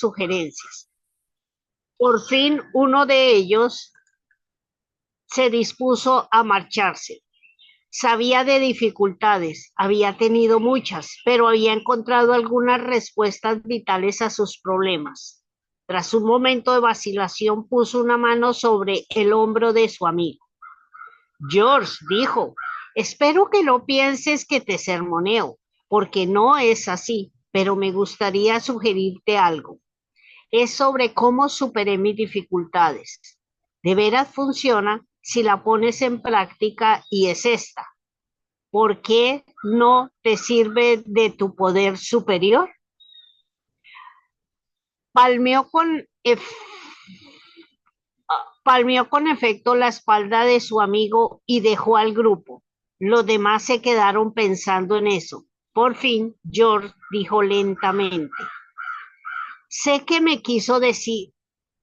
sugerencias. Por fin uno de ellos se dispuso a marcharse. Sabía de dificultades, había tenido muchas, pero había encontrado algunas respuestas vitales a sus problemas. Tras un momento de vacilación, puso una mano sobre el hombro de su amigo. George, dijo, espero que no pienses que te sermoneo, porque no es así, pero me gustaría sugerirte algo. Es sobre cómo superé mis dificultades. De veras funciona si la pones en práctica y es esta. ¿Por qué no te sirve de tu poder superior? Palmeó con, palmeó con efecto la espalda de su amigo y dejó al grupo. Los demás se quedaron pensando en eso. Por fin, George dijo lentamente, sé que me quiso decir,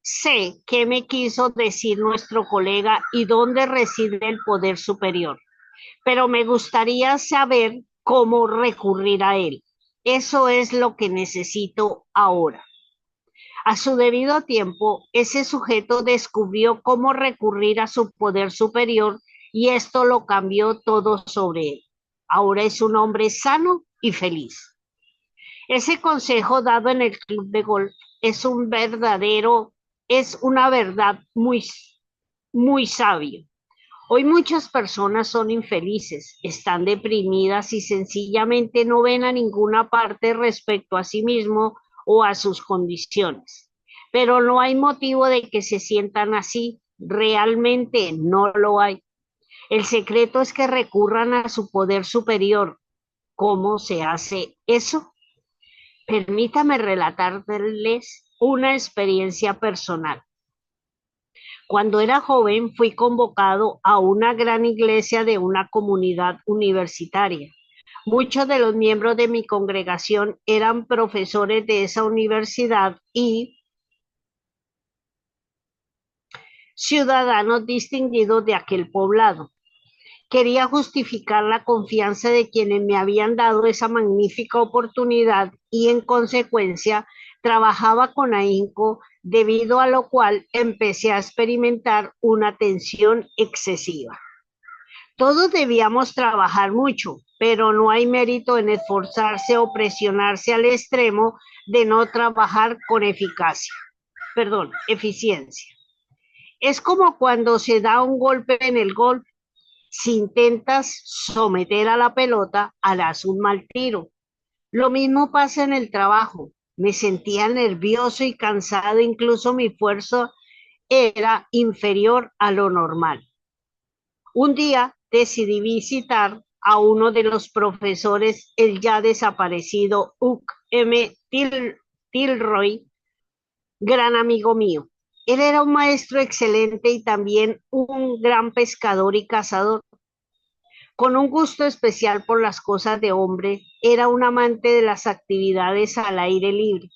sé qué me quiso decir nuestro colega y dónde reside el poder superior, pero me gustaría saber cómo recurrir a él. Eso es lo que necesito ahora. A su debido tiempo, ese sujeto descubrió cómo recurrir a su poder superior y esto lo cambió todo sobre él. Ahora es un hombre sano y feliz. Ese consejo dado en el club de golf es una verdad muy sabio. Hoy muchas personas son infelices, están deprimidas y sencillamente no ven a ninguna parte respecto a sí mismo o a sus condiciones. Pero no hay motivo de que se sientan así, realmente no lo hay. El secreto es que recurran a su poder superior. ¿Cómo se hace eso? Permítame relatarles una experiencia personal. Cuando era joven fui convocado a una gran iglesia de una comunidad universitaria. Muchos de los miembros de mi congregación eran profesores de esa universidad y ciudadanos distinguidos de aquel poblado. Quería justificar la confianza de quienes me habían dado esa magnífica oportunidad y en consecuencia trabajaba con ahínco, debido a lo cual empecé a experimentar una tensión excesiva. Todos debíamos trabajar mucho, pero no hay mérito en esforzarse o presionarse al extremo de no trabajar con eficiencia. Es como cuando se da un golpe en el golf. Si intentas someter a la pelota, harás un mal tiro. Lo mismo pasa en el trabajo. Me sentía nervioso y cansado, incluso mi fuerza era inferior a lo normal. Un día decidí visitar a uno de los profesores, el ya desaparecido Hugh M. Tilroy, gran amigo mío. Él era un maestro excelente y también un gran pescador y cazador. Con un gusto especial por las cosas de hombre, era un amante de las actividades al aire libre.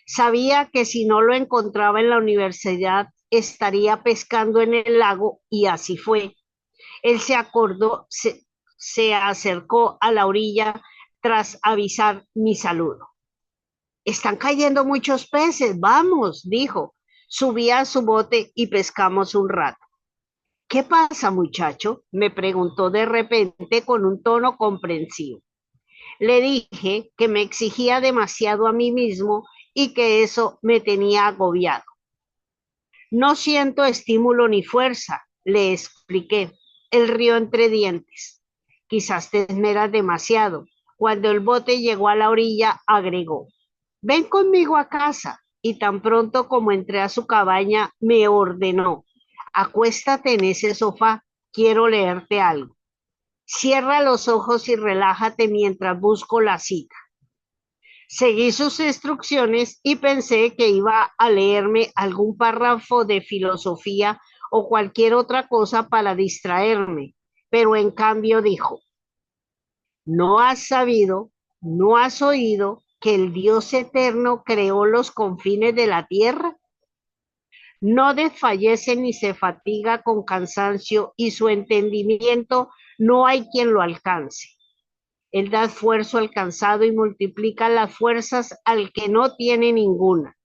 Sabía que si no lo encontraba en la universidad, estaría pescando en el lago y así fue. Él se acercó a la orilla tras avisar mi saludo. Están cayendo muchos peces, vamos, dijo. Subí a su bote y pescamos un rato. ¿Qué pasa, muchacho? Me preguntó de repente con un tono comprensivo. Le dije que me exigía demasiado a mí mismo y que eso me tenía agobiado. No siento estímulo ni fuerza, le expliqué. Él rió entre dientes. Quizás te esmeras demasiado. Cuando el bote llegó a la orilla, agregó, ven conmigo a casa. Y tan pronto como entré a su cabaña, me ordenó, acuéstate en ese sofá, quiero leerte algo. Cierra los ojos y relájate mientras busco la cita. Seguí sus instrucciones y pensé que iba a leerme algún párrafo de filosofía o cualquier otra cosa para distraerme, pero en cambio dijo, ¿no has sabido, no has oído que el Dios eterno creó los confines de la tierra? No desfallece ni se fatiga con cansancio y su entendimiento no hay quien lo alcance. Él da esfuerzo al cansado y multiplica las fuerzas al que no tiene ninguna.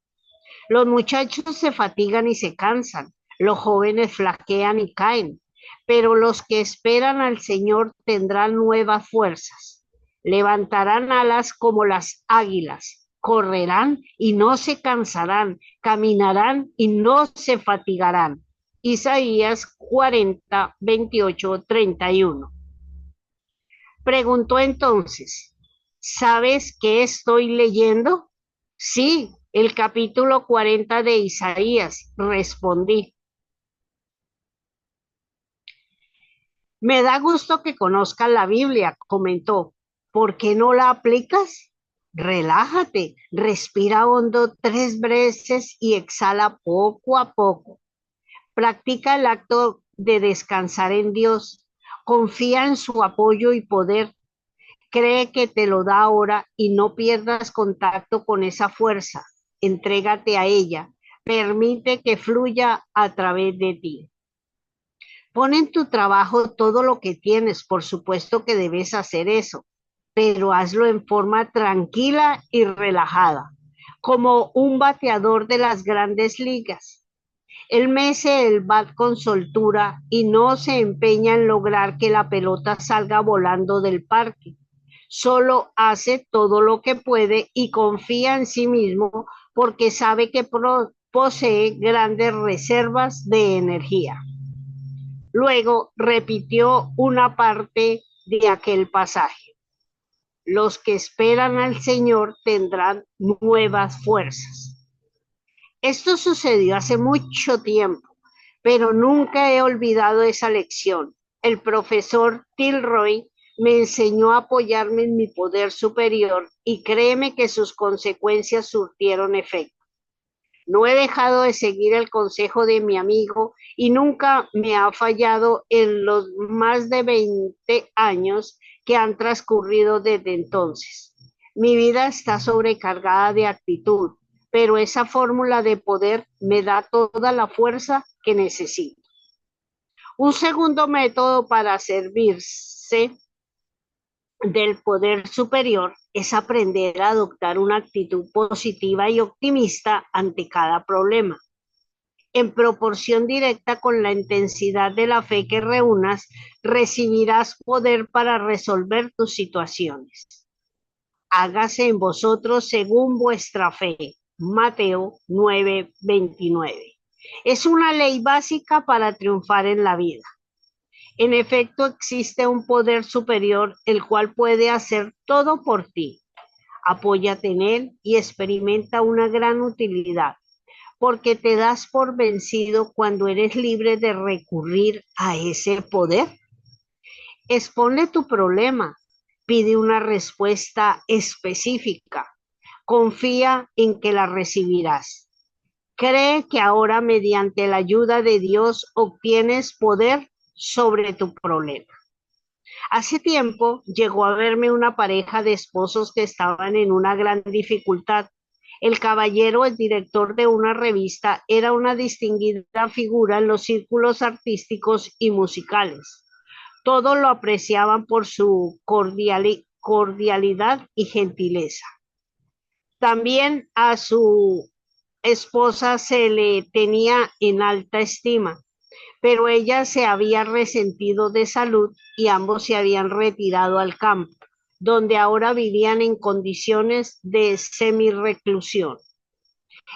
Los muchachos se fatigan y se cansan, los jóvenes flaquean y caen, pero los que esperan al Señor tendrán nuevas fuerzas. Levantarán alas como las águilas, correrán y no se cansarán, caminarán y no se fatigarán. Isaías 40, 28, 31. Preguntó entonces, ¿sabes qué estoy leyendo? Sí, el capítulo 40 de Isaías, respondí. Me da gusto que conozcas la Biblia, comentó. ¿Por qué no la aplicas? Relájate, respira hondo 3 veces y exhala poco a poco. Practica el acto de descansar en Dios. Confía en su apoyo y poder. Cree que te lo da ahora y no pierdas contacto con esa fuerza. Entrégate a ella. Permite que fluya a través de ti. Pon en tu trabajo todo lo que tienes, por supuesto que debes hacer eso, pero hazlo en forma tranquila y relajada, como un bateador de las grandes ligas. Él mece el bat con soltura y no se empeña en lograr que la pelota salga volando del parque. Solo hace todo lo que puede y confía en sí mismo porque sabe que posee grandes reservas de energía. Luego repitió una parte de aquel pasaje. Los que esperan al Señor tendrán nuevas fuerzas. Esto sucedió hace mucho tiempo, pero nunca he olvidado esa lección. El profesor Tilroy me enseñó a apoyarme en mi poder superior y créeme que sus consecuencias surtieron efecto. No he dejado de seguir el consejo de mi amigo y nunca me ha fallado en los más de 20 años que han transcurrido desde entonces. Mi vida está sobrecargada de actitud, pero esa fórmula de poder me da toda la fuerza que necesito. Un segundo método para servirse del poder superior es aprender a adoptar una actitud positiva y optimista ante cada problema. En proporción directa con la intensidad de la fe que reúnas, recibirás poder para resolver tus situaciones. Hágase en vosotros según vuestra fe. Mateo 9:29. Es una ley básica para triunfar en la vida. En efecto, existe un poder superior el cual puede hacer todo por ti. Apóyate en él y experimenta una gran utilidad porque te das por vencido cuando eres libre de recurrir a ese poder. Expone tu problema, pide una respuesta específica, confía en que la recibirás. Cree que ahora mediante la ayuda de Dios obtienes poder sobre tu problema. Hace tiempo llegó a verme una pareja de esposos que estaban en una gran dificultad. El caballero, el director de una revista, era una distinguida figura en los círculos artísticos y musicales. Todos lo apreciaban por su cordialidad y gentileza. También a su esposa se le tenía en alta estima, pero ella se había resentido de salud y ambos se habían retirado al campo, donde ahora vivían en condiciones de semirreclusión.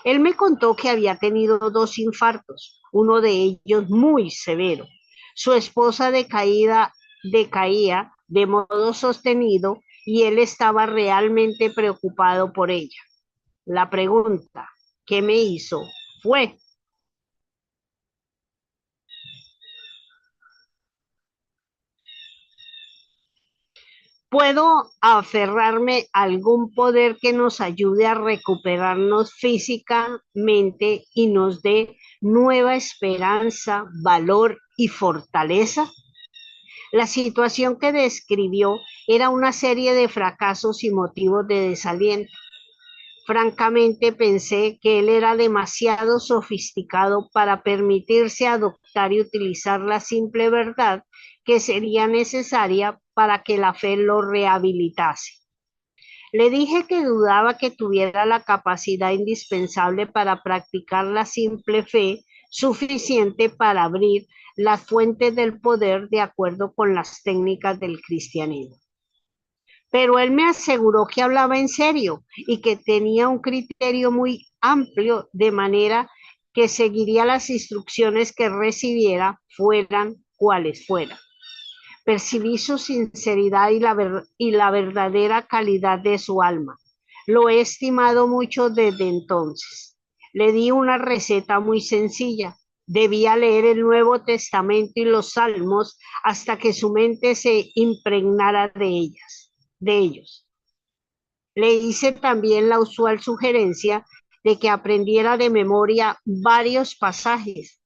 Él me contó que había tenido 2 infartos, uno de ellos muy severo. Su esposa decaía de modo sostenido y él estaba realmente preocupado por ella. La pregunta que me hizo fue, ¿puedo aferrarme a algún poder que nos ayude a recuperarnos físicamente y nos dé nueva esperanza, valor y fortaleza? La situación que describió era una serie de fracasos y motivos de desaliento. Francamente pensé que él era demasiado sofisticado para permitirse adoptar y utilizar la simple verdad que sería necesaria para que la fe lo rehabilitase. Le dije que dudaba que tuviera la capacidad indispensable para practicar la simple fe suficiente para abrir las fuentes del poder de acuerdo con las técnicas del cristianismo. Pero él me aseguró que hablaba en serio y que tenía un criterio muy amplio, de manera que seguiría las instrucciones que recibiera, fueran cuales fueran. Percibí su sinceridad y la verdadera calidad de su alma. Lo he estimado mucho desde entonces. Le di una receta muy sencilla. Debía leer el Nuevo Testamento y los Salmos hasta que su mente se impregnara de ellos. Le hice también la usual sugerencia de que aprendiera de memoria varios pasajes,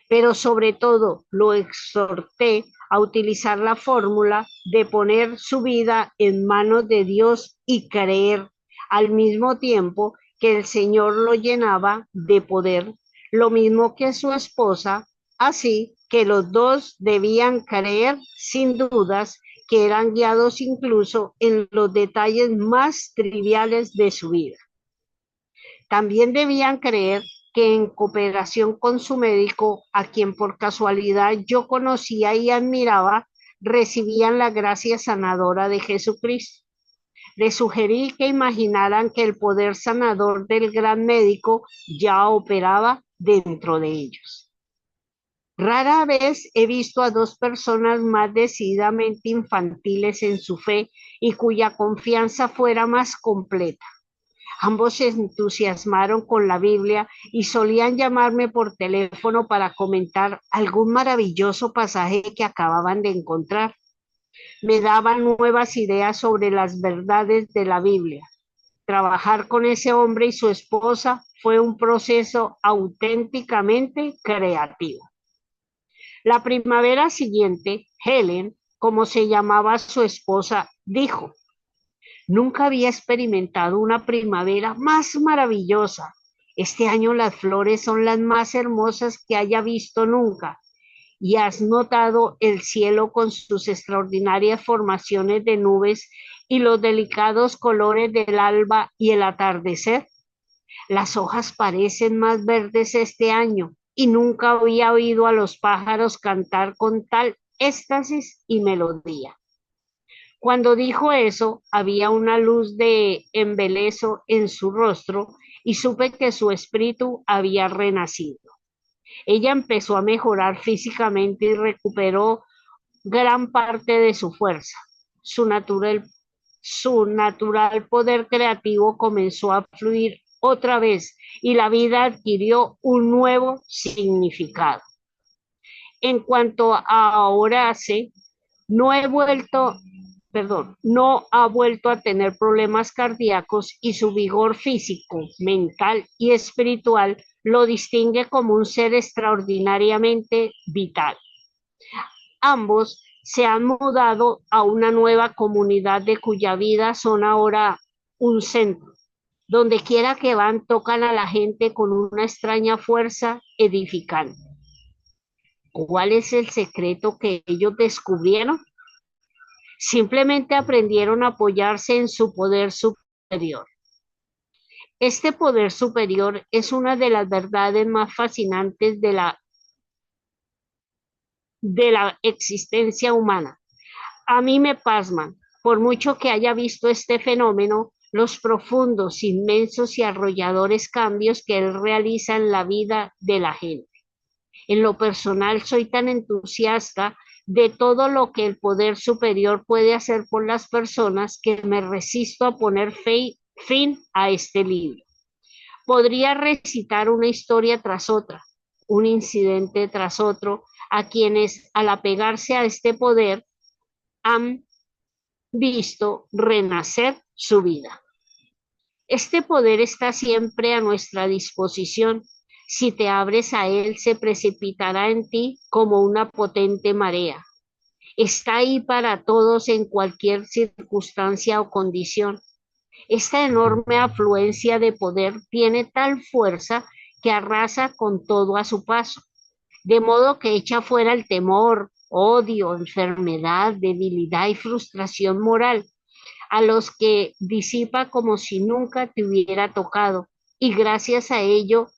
pero sobre todo lo exhorté a utilizar la fórmula de poner su vida en manos de Dios y creer al mismo tiempo que el Señor lo llenaba de poder, lo mismo que su esposa, así que los dos debían creer sin dudas, que eran guiados incluso en los detalles más triviales de su vida. También debían creer que en cooperación con su médico, a quien por casualidad yo conocía y admiraba, recibían la gracia sanadora de Jesucristo. Les sugerí que imaginaran que el poder sanador del gran médico ya operaba dentro de ellos. Rara vez he visto a dos personas más decididamente infantiles en su fe y cuya confianza fuera más completa. Ambos se entusiasmaron con la Biblia y solían llamarme por teléfono para comentar algún maravilloso pasaje que acababan de encontrar. Me daban nuevas ideas sobre las verdades de la Biblia. Trabajar con ese hombre y su esposa fue un proceso auténticamente creativo. La primavera siguiente, Helen, como se llamaba su esposa, dijo: nunca había experimentado una primavera más maravillosa. Este año las flores son las más hermosas que haya visto nunca. ¿Y has notado el cielo con sus extraordinarias formaciones de nubes y los delicados colores del alba y el atardecer? Las hojas parecen más verdes este año y nunca había oído a los pájaros cantar con tal éxtasis y melodía. Cuando dijo eso, había una luz de embeleso en su rostro y supe que su espíritu había renacido. Ella empezó a mejorar físicamente y recuperó gran parte de su fuerza. Su natural poder creativo comenzó a fluir otra vez y la vida adquirió un nuevo significado. En cuanto a Horace, no he vuelto, no ha vuelto a tener problemas cardíacos y su vigor físico, mental y espiritual lo distingue como un ser extraordinariamente vital. Ambos se han mudado a una nueva comunidad de cuya vida son ahora un centro. Donde quiera que van, tocan a la gente con una extraña fuerza edificante. ¿Cuál es el secreto que ellos descubrieron? Simplemente aprendieron a apoyarse en su poder superior. Este poder superior es una de las verdades más fascinantes de la existencia humana. A mí me pasman, por mucho que haya visto este fenómeno, los profundos, inmensos y arrolladores cambios que él realiza en la vida de la gente. En lo personal, soy tan entusiasta de todo lo que el poder superior puede hacer por las personas que me resisto a poner fin a este libro. Podría recitar una historia tras otra, un incidente tras otro, a quienes, al apegarse a este poder, han visto renacer su vida. Este poder está siempre a nuestra disposición. Si te abres a él, se precipitará en ti como una potente marea. Está ahí para todos en cualquier circunstancia o condición. Esta enorme afluencia de poder tiene tal fuerza que arrasa con todo a su paso, de modo que echa fuera el temor, odio, enfermedad, debilidad y frustración moral. a los que disipa como si nunca te hubiera tocado y gracias a ello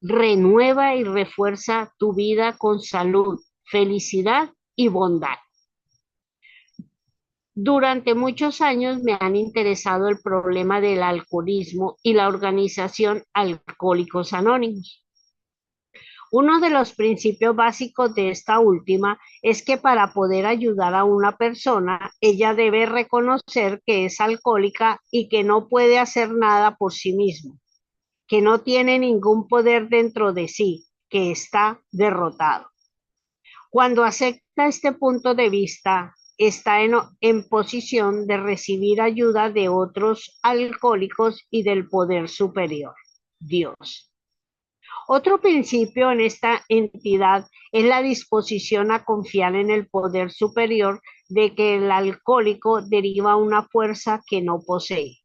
renueva y refuerza tu vida con salud, felicidad y bondad. Durante muchos años me han interesado el problema del alcoholismo y la organización Alcohólicos Anónimos. Uno de los principios básicos de esta última es que para poder ayudar a una persona, ella debe reconocer que es alcohólica y que no puede hacer nada por sí mismo, que no tiene ningún poder dentro de sí, que está derrotado. Cuando acepta este punto de vista, está en posición de recibir ayuda de otros alcohólicos y del poder superior, Dios. Otro principio en esta entidad es la disposición a confiar en el poder superior de que el alcohólico deriva una fuerza que no posee.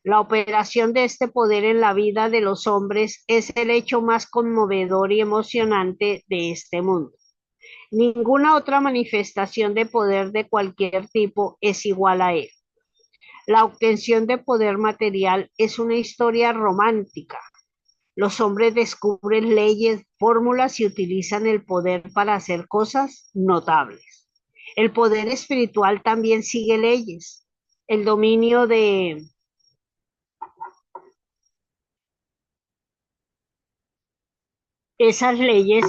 La operación de este poder en la vida de los hombres es el hecho más conmovedor y emocionante de este mundo. Ninguna otra manifestación de poder de cualquier tipo es igual a él. La obtención de poder material es una historia romántica. Los hombres descubren leyes, fórmulas y utilizan el poder para hacer cosas notables. El poder espiritual también sigue leyes. El dominio de esas leyes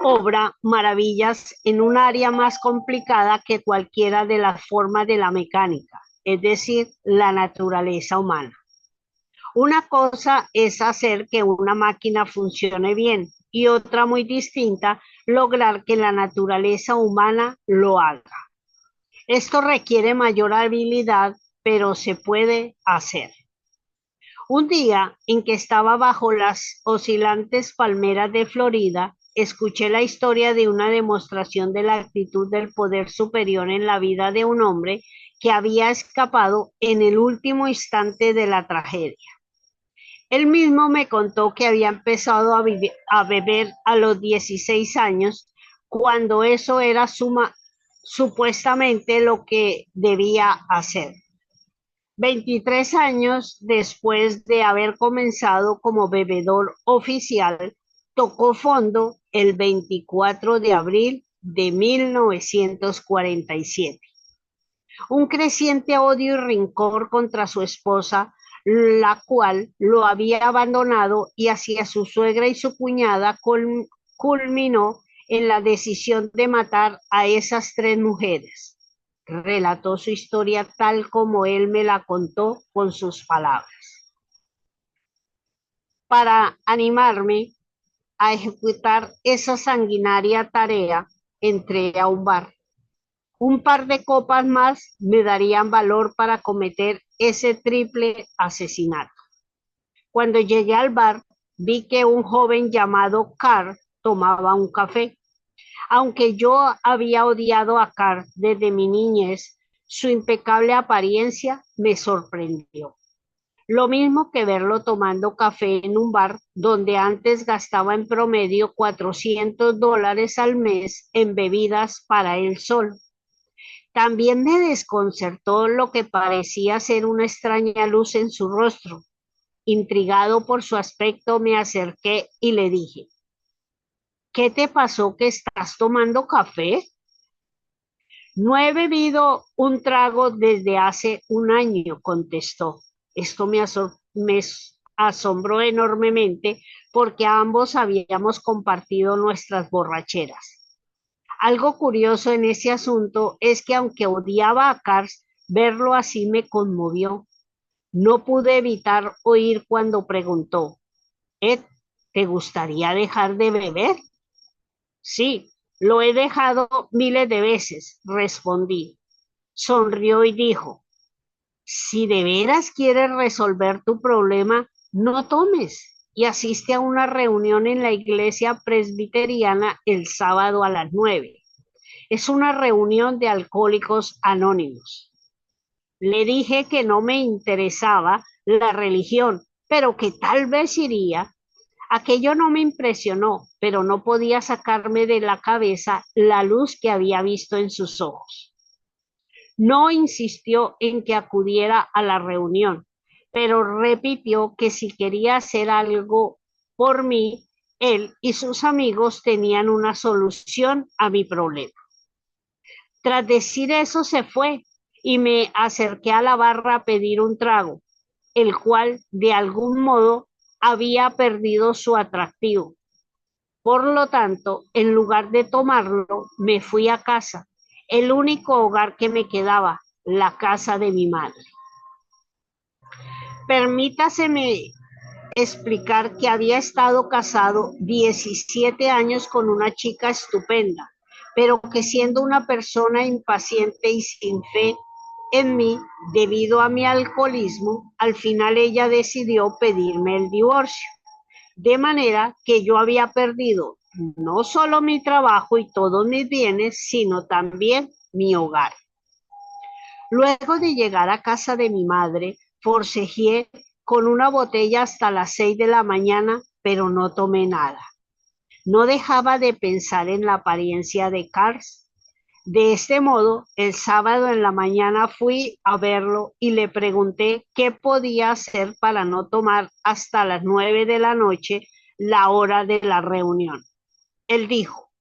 obra maravillas en un área más complicada que cualquiera de las formas de la mecánica, es decir, la naturaleza humana. Una cosa es hacer que una máquina funcione bien y otra muy distinta, lograr que la naturaleza humana lo haga. Esto requiere mayor habilidad, pero se puede hacer. Un día en que estaba bajo las oscilantes palmeras de Florida, escuché la historia de una demostración de la actitud del poder superior en la vida de un hombre que había escapado en el último instante de la tragedia. Él mismo me contó que había empezado a beber a los 16 años, cuando eso era supuestamente lo que debía hacer. 23 años después de haber comenzado como bebedor oficial, tocó fondo el 24 de abril de 1947. Un creciente odio y rencor contra su esposa, la cual lo había abandonado, y hacia su suegra y su cuñada culminó en la decisión de matar a esas tres mujeres. Relató su historia tal como él me la contó con sus palabras. Para animarme a ejecutar esa sanguinaria tarea, entré a un bar. Un par de copas más me darían valor para cometer ese triple asesinato. Cuando llegué al bar, vi que un joven llamado Carl tomaba un café. Aunque yo había odiado a Carl desde mi niñez, su impecable apariencia me sorprendió. Lo mismo que verlo tomando café en un bar donde antes gastaba en promedio $400 al mes en bebidas para él solo. También me desconcertó lo que parecía ser una extraña luz en su rostro. Intrigado por su aspecto, me acerqué y le dije, ¿qué te pasó que estás tomando café? No he bebido un trago desde hace un año, contestó. Esto me asombró enormemente porque ambos habíamos compartido nuestras borracheras. Algo curioso en ese asunto es que aunque odiaba a Cars, verlo así me conmovió. No pude evitar oír cuando preguntó, Ed, ¿te gustaría dejar de beber? Sí, lo he dejado miles de veces, respondí. Sonrió y dijo, si de veras quieres resolver tu problema, no tomes y asiste a una reunión en la iglesia presbiteriana el sábado a las 9. Es una reunión de alcohólicos anónimos. Le dije que no me interesaba la religión, pero que tal vez iría. Aquello no me impresionó, pero no podía sacarme de la cabeza la luz que había visto en sus ojos. No insistió en que acudiera a la reunión, pero repitió que si quería hacer algo por mí, él y sus amigos tenían una solución a mi problema. Tras decir eso se fue y me acerqué a la barra a pedir un trago, el cual de algún modo había perdido su atractivo. Por lo tanto, en lugar de tomarlo, me fui a casa, el único hogar que me quedaba, la casa de mi madre. Permítaseme explicar que había estado casado 17 años con una chica estupenda, pero que siendo una persona impaciente y sin fe en mí, debido a mi alcoholismo, al final ella decidió pedirme el divorcio. De manera que yo había perdido no solo mi trabajo y todos mis bienes, sino también mi hogar. Luego de llegar a casa de mi madre, forcejeé con una botella hasta las 6 de la mañana, pero no tomé nada. No dejaba de pensar en la apariencia de Cars. De este modo, el sábado en la mañana fui a verlo y le pregunté qué podía hacer para no tomar hasta las 9 de la noche, la hora de la reunión. Él dijo,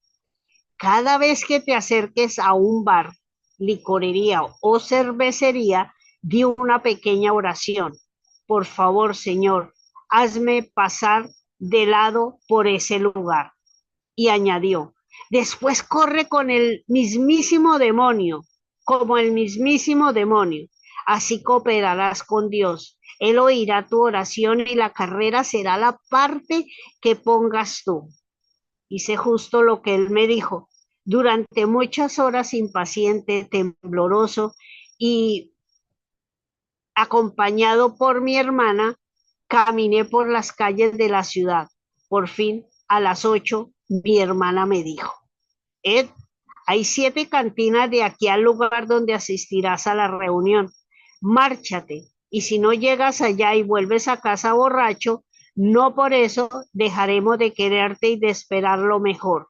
cada vez que te acerques a un bar, licorería o cervecería, di una pequeña oración. Por favor, Señor, hazme pasar de lado por ese lugar. Y añadió, después corre con el mismísimo demonio, como el mismísimo demonio. Así cooperarás con Dios. Él oirá tu oración y la carrera será la parte que pongas tú. Hice justo lo que él me dijo. Durante muchas horas impaciente, tembloroso y acompañado por mi hermana, caminé por las calles de la ciudad. Por fin, a las 8, mi hermana me dijo, Ed, hay 7 cantinas de aquí al lugar donde asistirás a la reunión. Márchate. Y si no llegas allá y vuelves a casa borracho, no por eso dejaremos de quererte y de esperar lo mejor.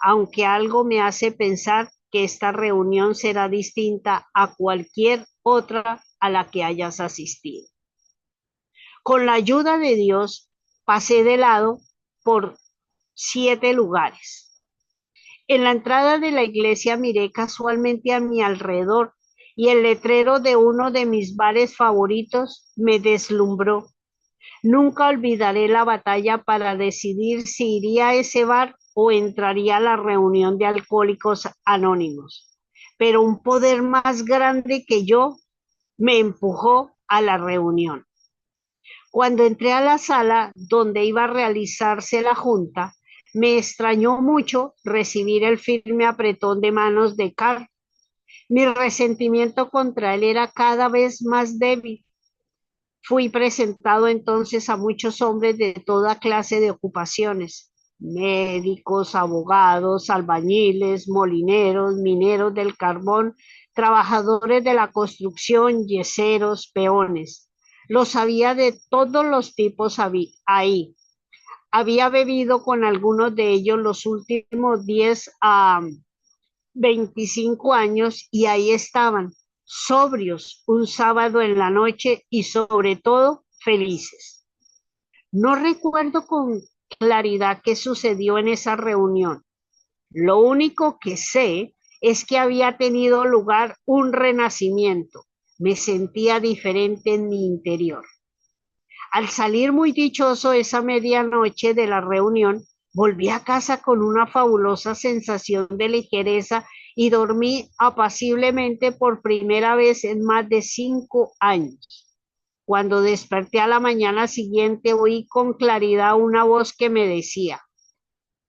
Aunque algo me hace pensar que esta reunión será distinta a cualquier otra a la que hayas asistido. Con la ayuda de Dios, pasé de lado por 7 lugares. En la entrada de la iglesia miré casualmente a mi alrededor y el letrero de uno de mis bares favoritos me deslumbró. Nunca olvidaré la batalla para decidir si iría a ese bar o entraría a la reunión de alcohólicos anónimos. Pero un poder más grande que yo me empujó a la reunión. Cuando entré a la sala donde iba a realizarse la junta, me extrañó mucho recibir el firme apretón de manos de Carl. Mi resentimiento contra él era cada vez más débil. Fui presentado entonces a muchos hombres de toda clase de ocupaciones, médicos, abogados, albañiles, molineros, mineros del carbón, trabajadores de la construcción, yeseros, peones. Los había de todos los tipos ahí. Había bebido con algunos de ellos los últimos 10 a 25 años y ahí estaban, sobrios, un sábado en la noche y sobre todo felices. No recuerdo con claridad qué sucedió en esa reunión. Lo único que sé es que había tenido lugar un renacimiento. Me sentía diferente en mi interior. Al salir muy dichoso esa medianoche de la reunión, volví a casa con una fabulosa sensación de ligereza y dormí apaciblemente por primera vez en más de 5 años. Cuando desperté a la mañana siguiente, oí con claridad una voz que me decía,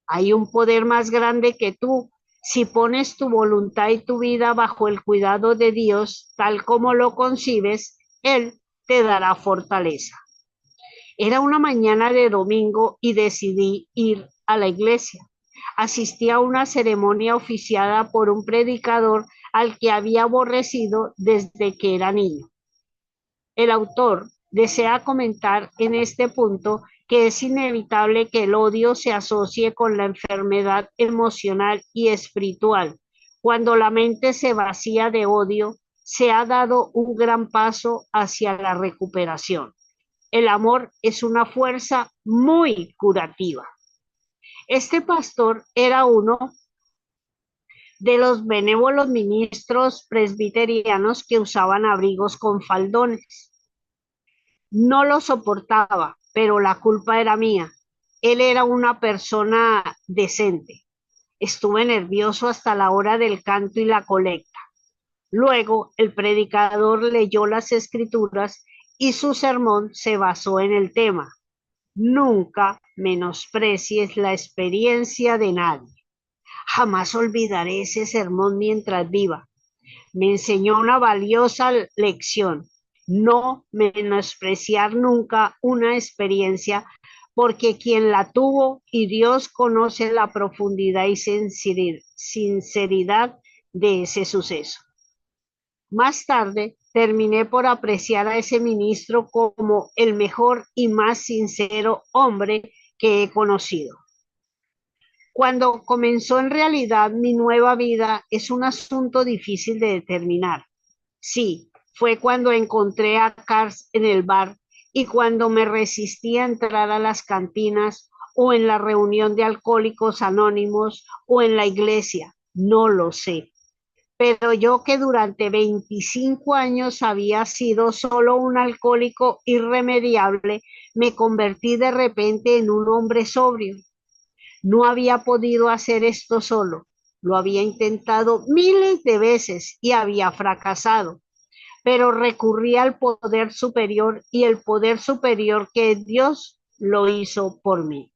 hay un poder más grande que tú. Si pones tu voluntad y tu vida bajo el cuidado de Dios, tal como lo concibes, Él te dará fortaleza. Era una mañana de domingo y decidí ir a la iglesia. Asistí a una ceremonia oficiada por un predicador al que había aborrecido desde que era niño. El autor desea comentar en este punto que es inevitable que el odio se asocie con la enfermedad emocional y espiritual. Cuando la mente se vacía de odio, se ha dado un gran paso hacia la recuperación. El amor es una fuerza muy curativa. Este pastor era uno de los benévolos ministros presbiterianos que usaban abrigos con faldones. No lo soportaba, pero la culpa era mía. Él era una persona decente. Estuve nervioso hasta la hora del canto y la colecta. Luego el predicador leyó las escrituras y su sermón se basó en el tema. Nunca menosprecies la experiencia de nadie. Jamás olvidaré ese sermón mientras viva. Me enseñó una valiosa lección. No menospreciar nunca una experiencia porque quien la tuvo y Dios conoce la profundidad y sinceridad de ese suceso. Más tarde terminé por apreciar a ese ministro como el mejor y más sincero hombre que he conocido. Cuando comenzó en realidad mi nueva vida es un asunto difícil de determinar. Sí, fue cuando encontré a Cars en el bar y cuando me resistí a entrar a las cantinas o en la reunión de alcohólicos anónimos o en la iglesia. No lo sé. Pero yo que durante 25 años había sido solo un alcohólico irremediable, me convertí de repente en un hombre sobrio. No había podido hacer esto solo. Lo había intentado miles de veces y había fracasado, pero recurrí al poder superior y el poder superior que Dios lo hizo por mí.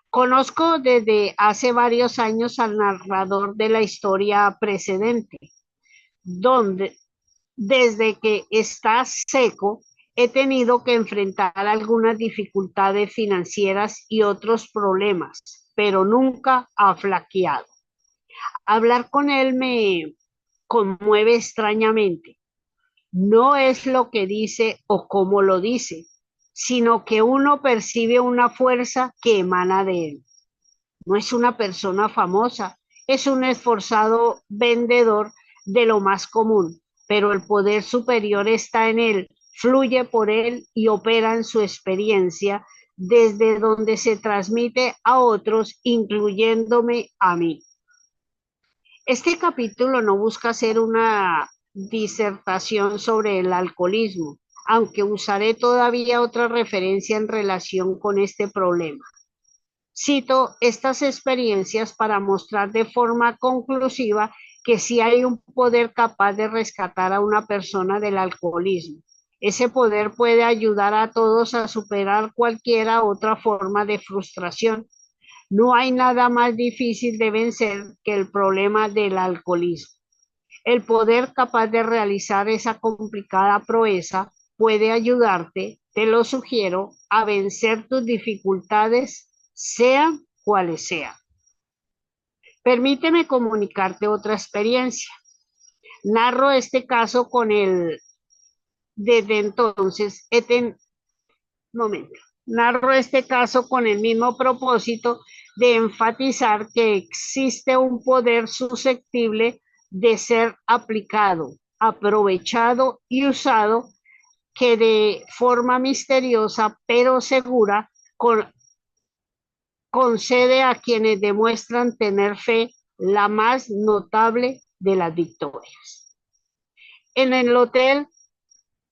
Conozco desde hace varios años al narrador de la historia precedente, donde desde que está seco he tenido que enfrentar algunas dificultades financieras y otros problemas, pero nunca ha flaqueado. Hablar con él me conmueve extrañamente. No es lo que dice o cómo lo dice, sino que uno percibe una fuerza que emana de él. No es una persona famosa, es un esforzado vendedor de lo más común, pero el poder superior está en él, fluye por él y opera en su experiencia, desde donde se transmite a otros, incluyéndome a mí. Este capítulo no busca hacer una disertación sobre el alcoholismo, aunque usaré todavía otra referencia en relación con este problema. Cito estas experiencias para mostrar de forma conclusiva que sí hay un poder capaz de rescatar a una persona del alcoholismo. Ese poder puede ayudar a todos a superar cualquier otra forma de frustración. No hay nada más difícil de vencer que el problema del alcoholismo. El poder capaz de realizar esa complicada proeza puede ayudarte, te lo sugiero, a vencer tus dificultades, sean cuales sean. Permíteme comunicarte otra experiencia. Narro este caso con el, desde entonces, momento. Narro este caso con el mismo propósito de enfatizar que existe un poder susceptible de ser aplicado, aprovechado y usado que de forma misteriosa pero segura concede a quienes demuestran tener fe la más notable de las victorias. En el hotel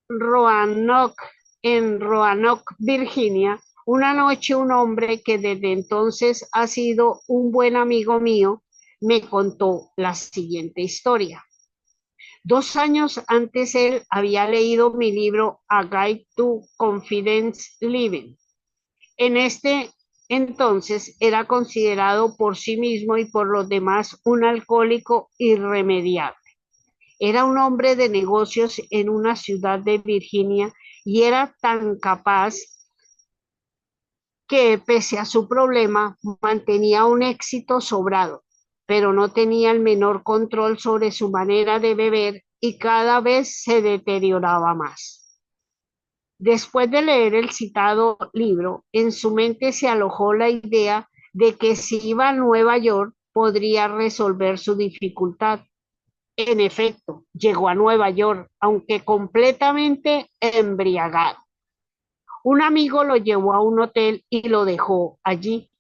Roanoke, en Roanoke, Virginia, una noche un hombre que desde entonces ha sido un buen amigo mío me contó la siguiente historia. 2 años antes él había leído mi libro A Guide to Confidence Living. En este entonces era considerado por sí mismo y por los demás un alcohólico irremediable. Era un hombre de negocios en una ciudad de Virginia y era tan capaz que pese a su problema mantenía un éxito sobrado, pero no tenía el menor control sobre su manera de beber y cada vez se deterioraba más. Después de leer el citado libro, en su mente se alojó la idea de que si iba a Nueva York podría resolver su dificultad. En efecto, llegó a Nueva York, aunque completamente embriagado. Un amigo lo llevó a un hotel y lo dejó allí.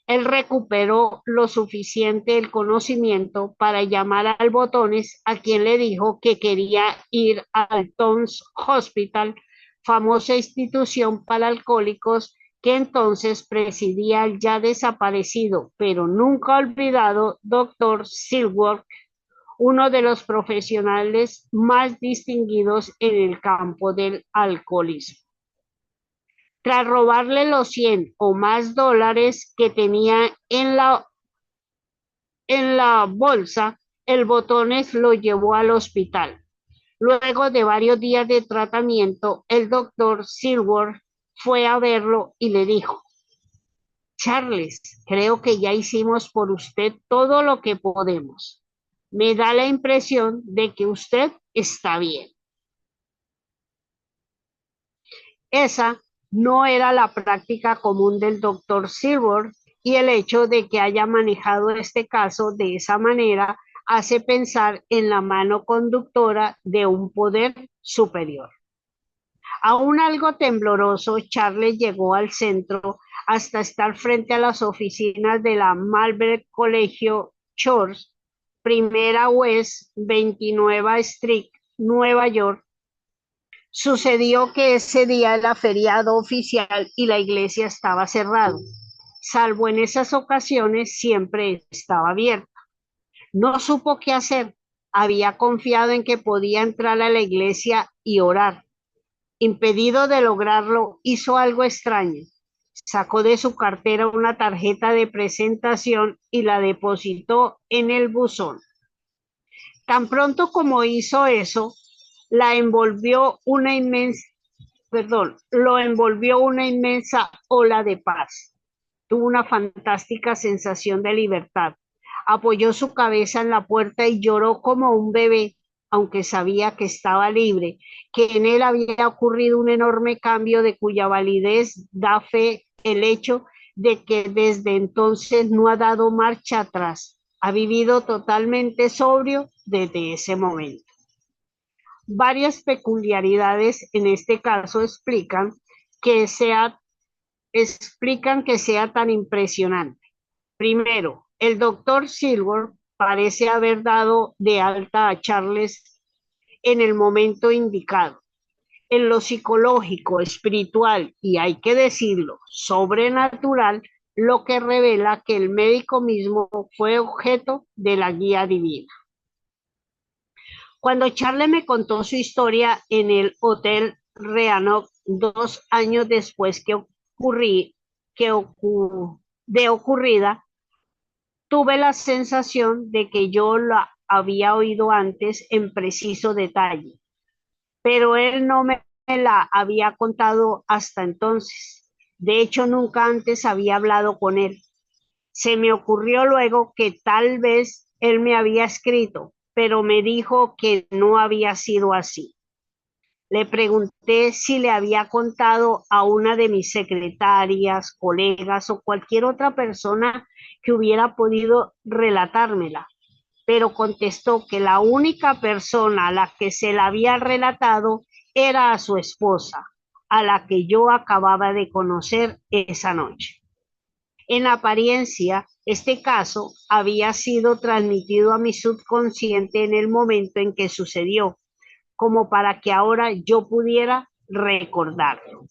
Él recuperó lo suficiente el conocimiento para llamar al Botones, a quien le dijo que quería ir al Towns Hospital, famosa institución para alcohólicos que entonces presidía el ya desaparecido, pero nunca olvidado, doctor Silworth, uno de los profesionales más distinguidos en el campo del alcoholismo. Tras robarle los 100 o más dólares que tenía en la bolsa, el Botones lo llevó al hospital. Luego de varios días de tratamiento, el doctor Silworth fue a verlo y le dijo: Charles, creo que ya hicimos por usted todo lo que podemos. Me da la impresión de que usted está bien. Esa no era la práctica común del doctor Silver, y el hecho de que haya manejado este caso de esa manera hace pensar en la mano conductora de un poder superior. Aún algo tembloroso, Charles llegó al centro hasta estar frente a las oficinas de la Malvern Collegio Church, Primera West 29 Street, Nueva York. Sucedió que ese día era feriado oficial y la iglesia estaba cerrada. Salvo en esas ocasiones, siempre estaba abierta. No supo qué hacer. Había confiado en que podía entrar a la iglesia y orar. Impedido de lograrlo, hizo algo extraño. Sacó de su cartera una tarjeta de presentación y la depositó en el buzón. Tan pronto como hizo eso, la envolvió una inmensa lo envolvió una inmensa ola de paz. Tuvo una fantástica sensación de libertad. Apoyó su cabeza en la puerta y lloró como un bebé, aunque sabía que estaba libre, que en él había ocurrido un enorme cambio de cuya validez da fe el hecho de que desde entonces no ha dado marcha atrás. Ha vivido totalmente sobrio desde ese momento. Varias peculiaridades en este caso explican que sea tan impresionante. Primero, el doctor Silver parece haber dado de alta a Charles en el momento indicado. En lo psicológico, espiritual y, hay que decirlo, sobrenatural, lo que revela que el médico mismo fue objeto de la guía divina. Cuando Charles me contó su historia en el Hotel Roanoke 2 años después que de ocurrida, tuve la sensación de que yo la había oído antes en preciso detalle, pero él no me la había contado hasta entonces. De hecho, nunca antes había hablado con él. Se me ocurrió luego que tal vez él me había escrito, pero me dijo que no había sido así. Le pregunté si le había contado a una de mis secretarias, colegas o cualquier otra persona que hubiera podido relatármela, pero contestó que la única persona a la que se la había relatado era a su esposa, a la que yo acababa de conocer esa noche. En apariencia, este caso había sido transmitido a mi subconsciente en el momento en que sucedió, como para que ahora yo pudiera recordarlo.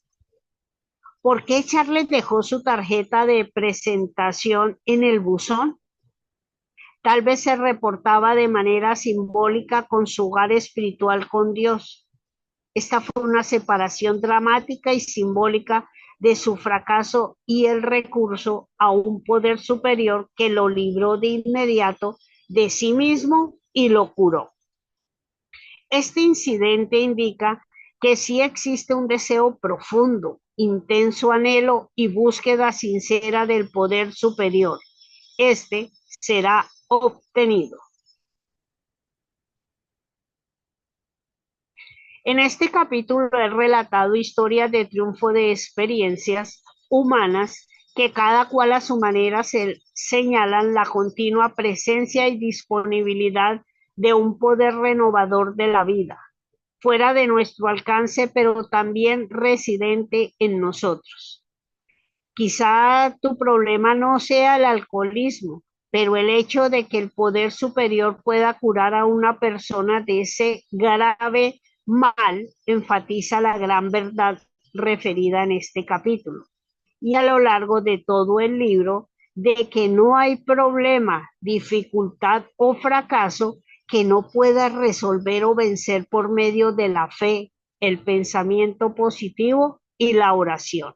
¿Por qué Charles dejó su tarjeta de presentación en el buzón? Tal vez se reportaba de manera simbólica con su hogar espiritual con Dios. Esta fue una separación dramática y simbólica de su fracaso y el recurso a un poder superior que lo libró de inmediato de sí mismo y lo curó. Este incidente indica que sí existe un deseo profundo, intenso anhelo y búsqueda sincera del poder superior. Este será obtenido. En este capítulo he relatado historias de triunfo de experiencias humanas que cada cual a su manera señalan la continua presencia y disponibilidad de un poder renovador de la vida, fuera de nuestro alcance, pero también residente en nosotros. Quizá tu problema no sea el alcoholismo, pero el hecho de que el poder superior pueda curar a una persona de ese grave mal enfatiza la gran verdad referida en este capítulo y a lo largo de todo el libro de que no hay problema, dificultad o fracaso que no pueda resolver o vencer por medio de la fe, el pensamiento positivo y la oración.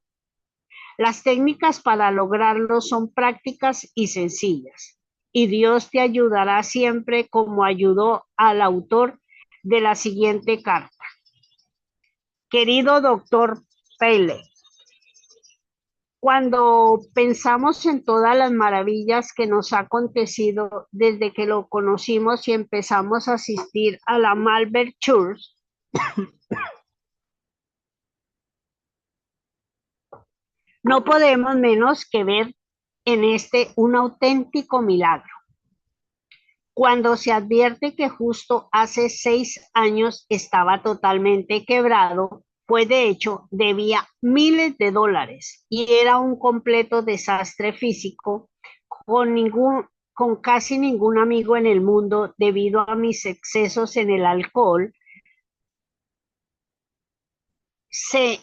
Las técnicas para lograrlo son prácticas y sencillas, y Dios te ayudará siempre como ayudó al autor de la siguiente carta. Querido doctor Pele, cuando pensamos en todas las maravillas que nos ha acontecido desde que lo conocimos y empezamos a asistir a la Malvern Church, no podemos menos que ver en este un auténtico milagro. Cuando se advierte que justo hace 6 años estaba totalmente quebrado, pues de hecho debía miles de dólares y era un completo desastre físico, con casi ningún amigo en el mundo debido a mis excesos en el alcohol, se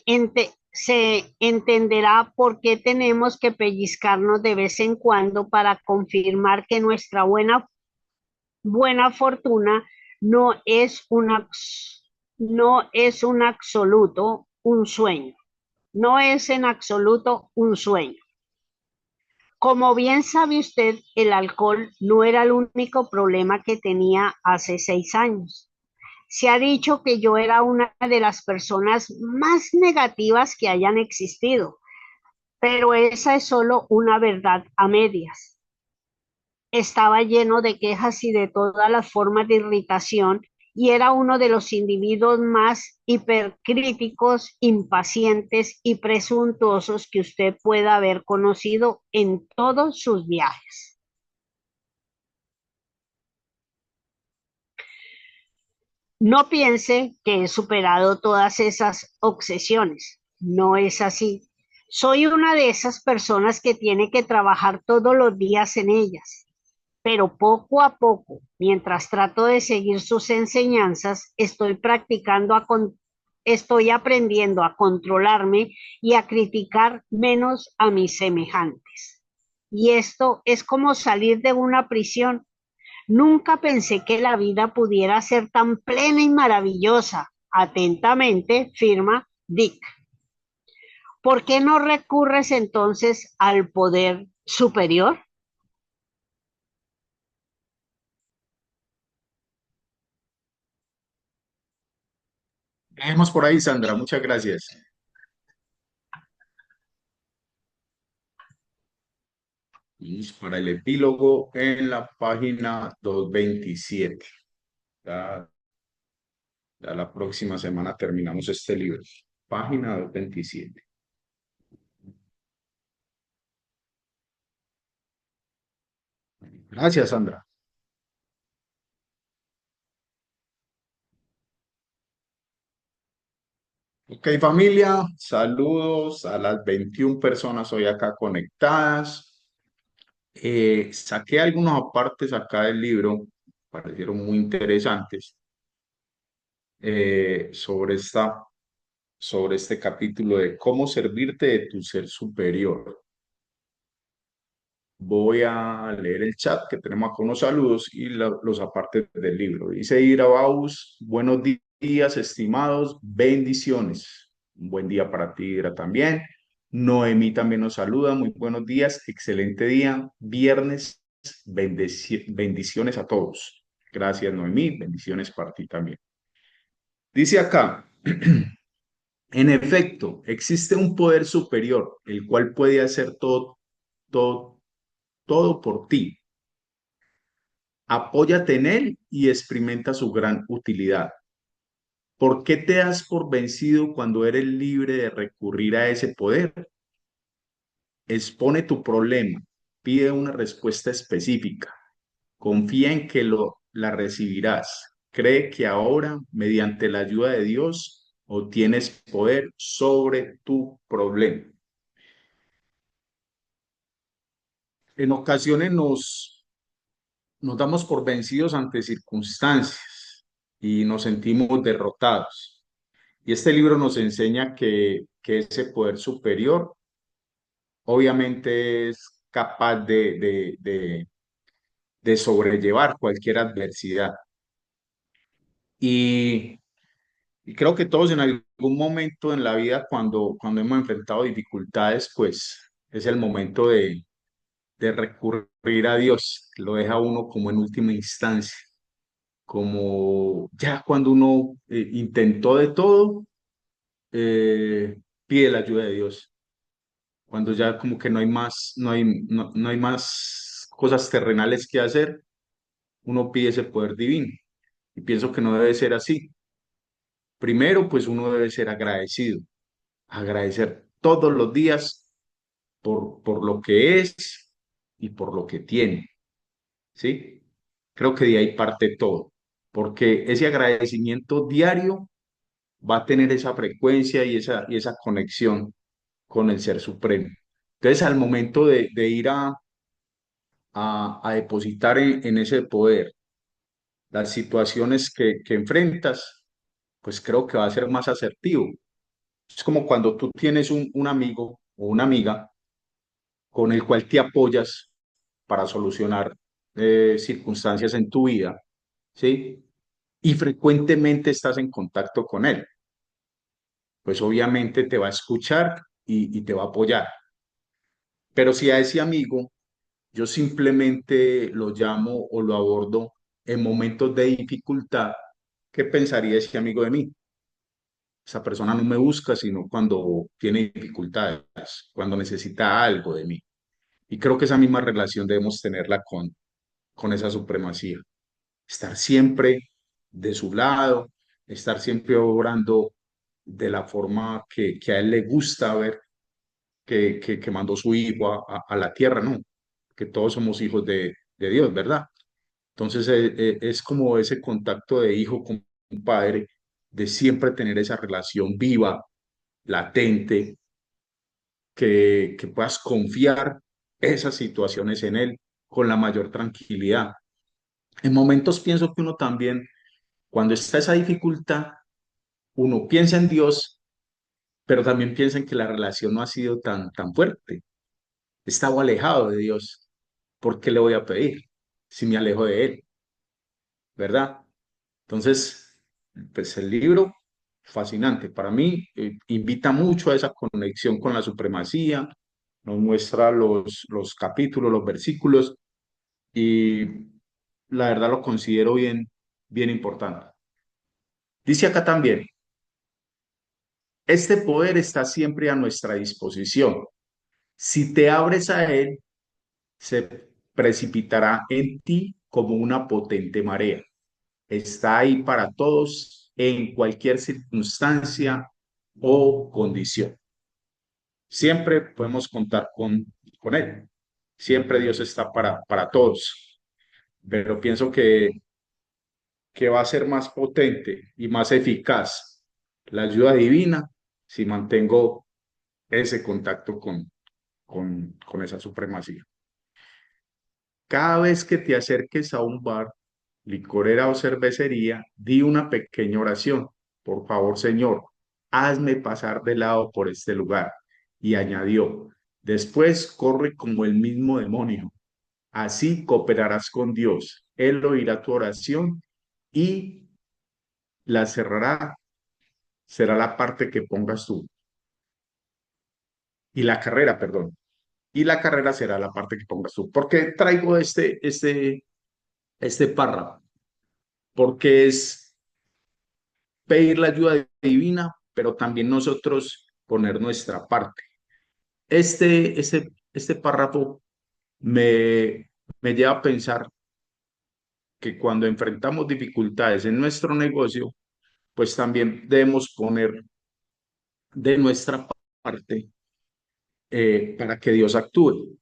entenderá por qué tenemos que pellizcarnos de vez en cuando para confirmar que nuestra buena fortuna no es no es un absoluto un sueño, no es en absoluto un sueño. Como bien sabe usted, el alcohol no era el único problema que tenía hace 6 años. Se ha dicho que yo era una de las personas más negativas que hayan existido, pero esa es solo una verdad a medias. Estaba lleno de quejas y de todas las formas de irritación y era uno de los individuos más hipercríticos, impacientes y presuntuosos que usted pueda haber conocido en todos sus viajes. No piense que he superado todas esas obsesiones. No es así. Soy una de esas personas que tiene que trabajar todos los días en ellas, pero poco a poco, mientras trato de seguir sus enseñanzas, estoy aprendiendo a controlarme y a criticar menos a mis semejantes. Y esto es como salir de una prisión. Nunca pensé que la vida pudiera ser tan plena y maravillosa. Atentamente, firma Dick. ¿Por qué no recurres entonces al poder superior? Dejemos por ahí, Sandra. Muchas gracias. Vamos para el epílogo en la página 227. Ya, ya la próxima semana terminamos este libro. Página 227. Gracias, Sandra. Ok, familia, saludos a las 21 personas hoy acá conectadas. Saqué algunos apartes acá del libro, parecieron muy interesantes, sobre sobre este capítulo de cómo servirte de tu ser superior. Voy a leer el chat que tenemos acá unos saludos y los apartes del libro. Dice Ira Baus, buenos días, estimados, bendiciones. Un buen día para ti, Ira, también. Noemí también nos saluda, muy buenos días, excelente día, viernes, bendiciones a todos. Gracias, Noemí, bendiciones para ti también. Dice acá, en efecto, existe un poder superior, el cual puede hacer todo, todo por ti. Apóyate en él y experimenta su gran utilidad. ¿Por qué te das por vencido cuando eres libre de recurrir a ese poder? Expone tu problema, pide una respuesta específica, confía en que la recibirás. Cree que ahora, mediante la ayuda de Dios, obtienes poder sobre tu problema. En ocasiones nos damos por vencidos ante circunstancias y nos sentimos derrotados. Y este libro nos enseña que ese poder superior obviamente es capaz de sobrellevar cualquier adversidad. Y, y creo que todos en algún momento en la vida, cuando hemos enfrentado dificultades, pues es el momento de recurrir a Dios. Lo deja uno como en última instancia, como ya cuando uno intentó de todo, pide la ayuda de Dios. Cuando ya como que no hay más, no hay más cosas terrenales que hacer, uno pide ese poder divino. Y pienso que no debe ser así. Primero, pues uno debe ser agradecido, agradecer todos los días por lo que es y por lo que tiene, ¿sí? Creo que de ahí parte todo, porque ese agradecimiento diario va a tener esa frecuencia y esa conexión con el Ser Supremo. Entonces, al momento de ir a depositar en ese poder las situaciones que enfrentas, pues creo que va a ser más asertivo. Es como cuando tú tienes un amigo o una amiga con el cual te apoyas para solucionar circunstancias en tu vida, ¿sí? Y frecuentemente estás en contacto con él, pues obviamente te va a escuchar y te va a apoyar. Pero si a ese amigo yo simplemente lo llamo o lo abordo en momentos de dificultad, ¿qué pensaría ese amigo de mí? Esa persona no me busca sino cuando tiene dificultades, cuando necesita algo de mí. Y creo que esa misma relación debemos tenerla con esa supremacía. Estar siempre de su lado, estar siempre obrando de la forma que a él le gusta ver que mandó su hijo a la tierra, ¿no? Que todos somos hijos de Dios, ¿verdad? Entonces es como ese contacto de hijo con un padre, de siempre tener esa relación viva, latente, que puedas confiar esas situaciones en él con la mayor tranquilidad. En momentos pienso que uno también, cuando está esa dificultad, uno piensa en Dios, pero también piensa en que la relación no ha sido tan fuerte. He estado alejado de Dios. ¿Por qué le voy a pedir si me alejo de Él? ¿Verdad? Entonces, pues el libro, fascinante. Para mí, invita mucho a esa conexión con la supremacía, nos muestra los capítulos, los versículos, y la verdad lo considero bien importante. Dice acá también, este poder está siempre a nuestra disposición. Si te abres a él, se precipitará en ti como una potente marea. Está ahí para todos en cualquier circunstancia o condición. Siempre podemos contar con él. Siempre Dios está para todos. Pero pienso que va a ser más potente y más eficaz la ayuda divina si mantengo ese contacto con esa supremacía. Cada vez que te acerques a un bar, licorera o cervecería, di una pequeña oración. Por favor, Señor, hazme pasar de lado por este lugar. Y añadió, después corre como el mismo demonio. Así cooperarás con Dios. Él oirá tu oración y la cerrará. Será la parte que pongas tú. Y la carrera, perdón. Y la carrera será la parte que pongas tú. ¿Por qué traigo este párrafo? Porque es pedir la ayuda divina, pero también nosotros poner nuestra parte. Este párrafo me lleva a pensar que cuando enfrentamos dificultades en nuestro negocio, pues también debemos poner de nuestra parte para que Dios actúe.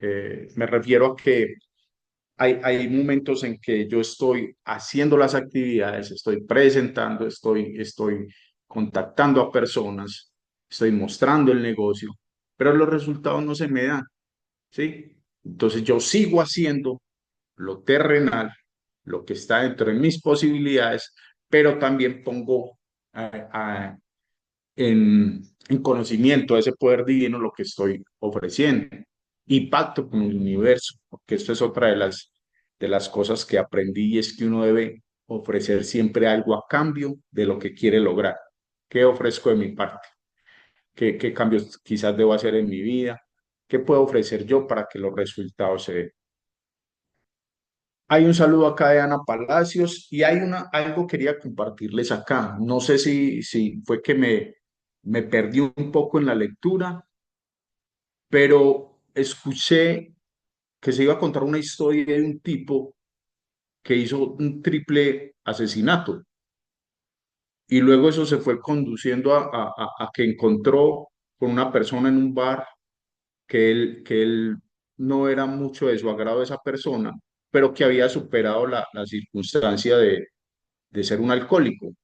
Me refiero a que hay momentos en que yo estoy haciendo las actividades, estoy presentando, estoy contactando a personas, estoy mostrando el negocio, pero los resultados no se me dan, ¿sí? Entonces yo sigo haciendo lo terrenal, lo que está dentro de mis posibilidades, pero también pongo en conocimiento de ese poder divino lo que estoy ofreciendo y pacto con el universo, porque esto es otra de las cosas que aprendí y es que uno debe ofrecer siempre algo a cambio de lo que quiere lograr. ¿Qué ofrezco de mi parte? ¿Qué cambios quizás debo hacer en mi vida? ¿Qué puedo ofrecer yo para que los resultados se den? Hay un saludo acá de Ana Palacios y hay algo quería compartirles acá. No sé si fue que me perdí un poco en la lectura, pero escuché que se iba a contar una historia de un tipo que hizo un triple asesinato y luego eso se fue conduciendo a que encontró con una persona en un bar que él no era mucho de su agrado esa persona, pero que había superado la circunstancia de ser un alcohólico.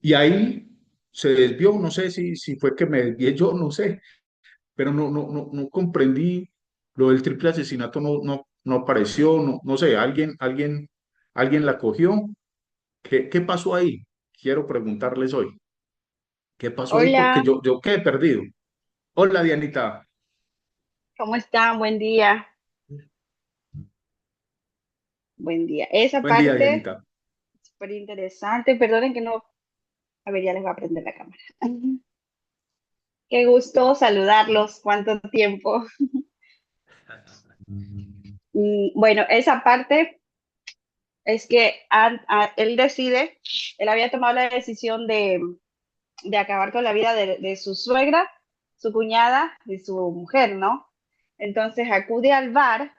Y ahí se desvió, no sé si fue que me desvié yo, no sé, pero no comprendí lo del triple asesinato, no apareció, no sé, alguien la cogió. ¿Qué pasó ahí? Quiero preguntarles hoy, ¿qué pasó ahí? Porque Hola, yo quedé perdido. Hola, Dianita. ¿cómo están? Buen día. Buen día. Esa Buen día, parte, Dianita. súper interesante. Perdonen que no. A ver, ya les voy a prender la cámara. Qué gusto saludarlos. ¿Cuánto tiempo? Bueno, esa parte es que él decide, él había tomado la decisión de acabar con la vida de su suegra, su cuñada y su mujer, ¿no? Entonces acude al bar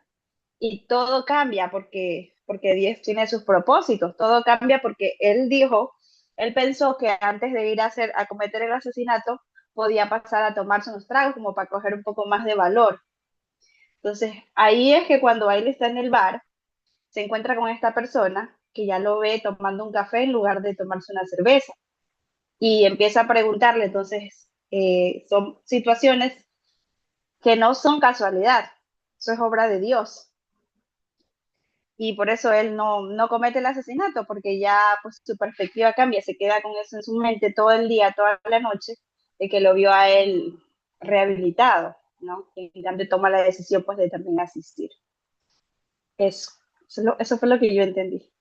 y todo cambia porque Dios tiene sus propósitos, todo cambia porque él dijo, él pensó que antes de ir a cometer el asesinato podía pasar a tomarse unos tragos como para coger un poco más de valor. Entonces ahí es que cuando él está en el bar, se encuentra con esta persona que ya lo ve tomando un café en lugar de tomarse una cerveza y empieza a preguntarle, entonces son situaciones que no son casualidad, eso es obra de Dios y por eso él no comete el asesinato, porque ya pues su perspectiva cambia, se queda con eso en su mente todo el día, toda la noche, de que lo vio a él rehabilitado, ¿no? Y en cambio toma la decisión pues de también asistir. Eso, eso fue lo que yo entendí.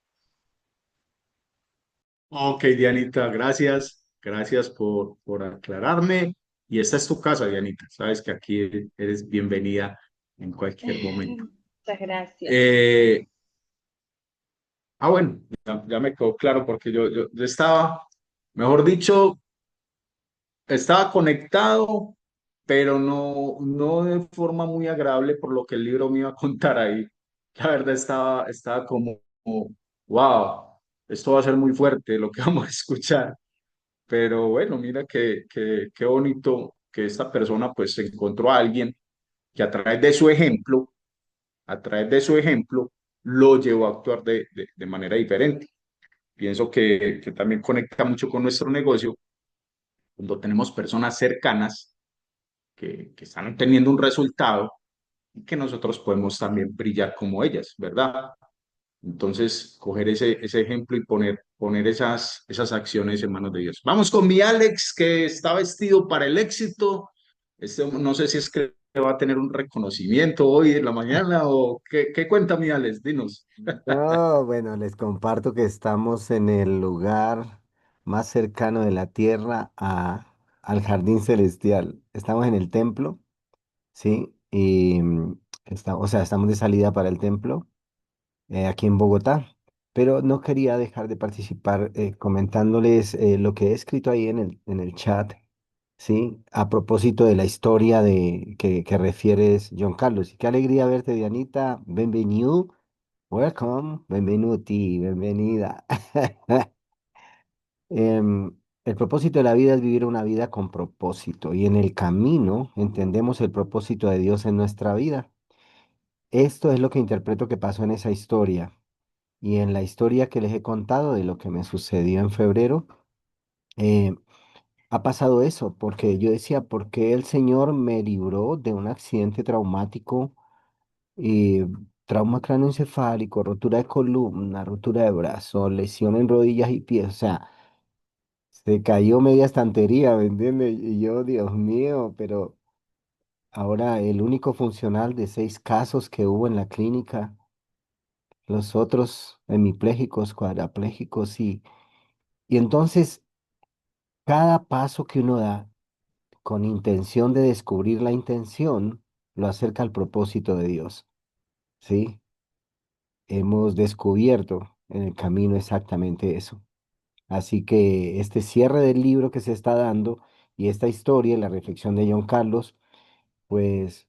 Ok, Dianita, gracias. Gracias por aclararme. Y esta es tu casa, Dianita. Sabes que aquí eres bienvenida en cualquier momento. Muchas gracias. Eh, bueno, ya me quedó claro porque yo estaba, mejor dicho, estaba conectado, pero no de forma muy agradable por lo que el libro me iba a contar ahí. La verdad estaba como, wow, esto va a ser muy fuerte lo que vamos a escuchar. Pero bueno, mira qué bonito que esta persona pues encontró a alguien que a través de su ejemplo, lo llevó a actuar de manera diferente. Pienso que también conecta mucho con nuestro negocio cuando tenemos personas cercanas que están teniendo un resultado y que nosotros podemos también brillar como ellas, ¿verdad? Entonces, coger ese ejemplo y poner esas acciones en manos de Dios. Vamos con mi Alex, que está vestido para el éxito. No sé si es que va a tener un reconocimiento hoy en la mañana o qué cuenta mi Alex, dinos. No, bueno, les comparto que estamos en el lugar más cercano de la tierra al jardín celestial. Estamos en el templo, ¿sí? Y o sea, estamos de salida para el templo aquí en Bogotá. Pero no quería dejar de participar comentándoles lo que he escrito ahí en el chat, ¿sí? A propósito de la historia que refieres, John Carlos. Y qué alegría verte, Dianita. Bienvenido. Welcome, benvenuti, bienvenida. El propósito de la vida es vivir una vida con propósito y en el camino entendemos el propósito de Dios en nuestra vida. Esto es lo que interpreto que pasó en esa historia. Y en la historia que les he contado de lo que me sucedió en febrero, eh, ha pasado eso, porque yo decía, ¿por qué el Señor me libró de un accidente traumático, y trauma cráneoencefálico, rotura de columna, rotura de brazo, lesión en rodillas y pies? O sea, se cayó media estantería, ¿me entiendes? Y yo, Dios mío, pero ahora el único funcional de 6 casos que hubo en la clínica, los otros hemipléjicos, cuadraplégicos, y entonces cada paso que uno da con intención de descubrir la intención, lo acerca al propósito de Dios, ¿sí? Hemos descubierto en el camino exactamente eso. Así que este cierre del libro que se está dando y esta historia, la reflexión de John Carlos, pues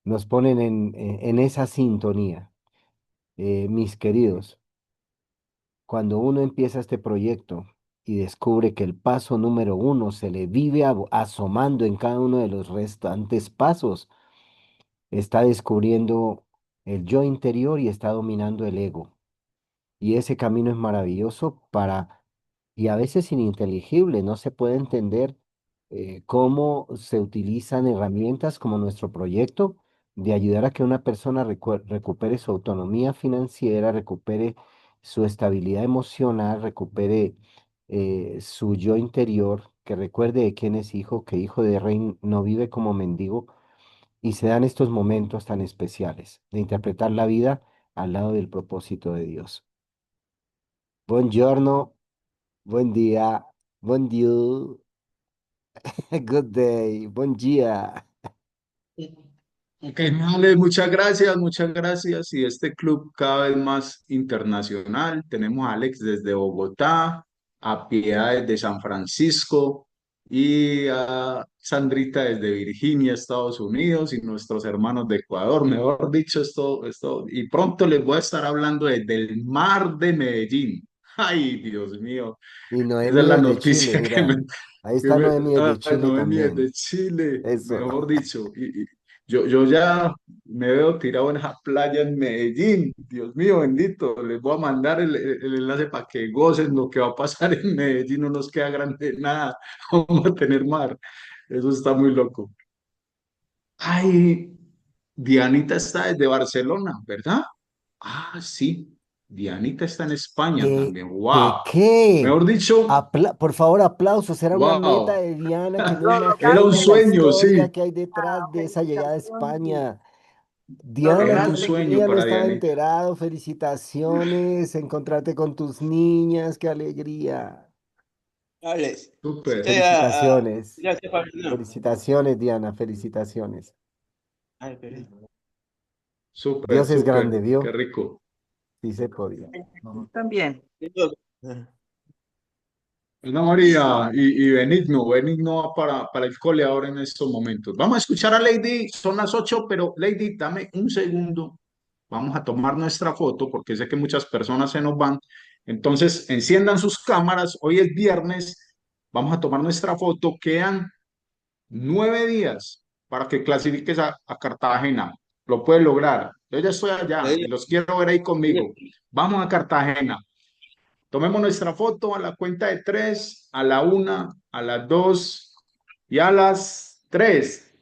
nos ponen en esa sintonía. Mis queridos, cuando uno empieza este proyecto y descubre que el paso número 1 se le vive asomando en cada uno de los restantes pasos, está descubriendo el yo interior y está dominando el ego. Y ese camino es maravilloso y a veces ininteligible, no se puede entender cómo se utilizan herramientas como nuestro proyecto de ayudar a que una persona recupere su autonomía financiera, recupere su estabilidad emocional, recupere su yo interior, que recuerde de quién es hijo, que hijo de rey no vive como mendigo, y se dan estos momentos tan especiales de interpretar la vida al lado del propósito de Dios. Buongiorno, buen día, buen día, good day, buen día. Ok, vale, muchas gracias, muchas gracias. Y este club cada vez más internacional. Tenemos a Alex desde Bogotá, a Piedad desde San Francisco y a Sandrita desde Virginia, Estados Unidos, y nuestros hermanos de Ecuador. Mejor dicho, esto, y pronto les voy a estar hablando desde el mar de Medellín. Ay, Dios mío, Y esa es Noemi la desde Chile, noticia mira, ahí está Noemi desde Chile Noemi es también. de Chile, Eso. mejor dicho. Y yo ya me veo tirado en esa playa en Medellín. Dios mío, bendito. Les voy a mandar el enlace para que gocen lo que va a pasar en Medellín. No nos queda grande nada. Vamos a tener mar. Eso está muy loco. Ay, Dianita está desde Barcelona, ¿verdad? Ah, sí. Dianita está en España ¿Qué, también. qué, Wow. qué? Mejor dicho, Por favor, aplausos. Era una meta wow. de Diana que no Era un imagina la sueño, sí. historia que hay detrás de esa llegada a Felicitaciones. España. Diana, Era tu un sueño chiquilla no para estaba Dianita. enterado. Felicitaciones, encontrarte con tus niñas, qué alegría. Alex, Súper, cité Felicitaciones. gracias, Fabián. Felicitaciones, Diana, felicitaciones. Ay, pero súper, Dios es súper. grande, Qué ¿vio? rico. Sí se podía. También. Ana María y Benigno. Benigno va para el cole ahora en estos momentos. Vamos a escuchar a Lady. Son las 8, pero Lady, dame un segundo. Vamos a tomar nuestra foto porque sé que muchas personas se nos van. Entonces, enciendan sus cámaras. Hoy es viernes. Vamos a tomar nuestra foto. Quedan 9 días para que clasifiques a Cartagena. Lo puedes lograr. Yo ya estoy allá y los quiero ver ahí conmigo. Vamos a Cartagena. Tomemos nuestra foto a la cuenta de tres, a la una, a las dos y a las tres.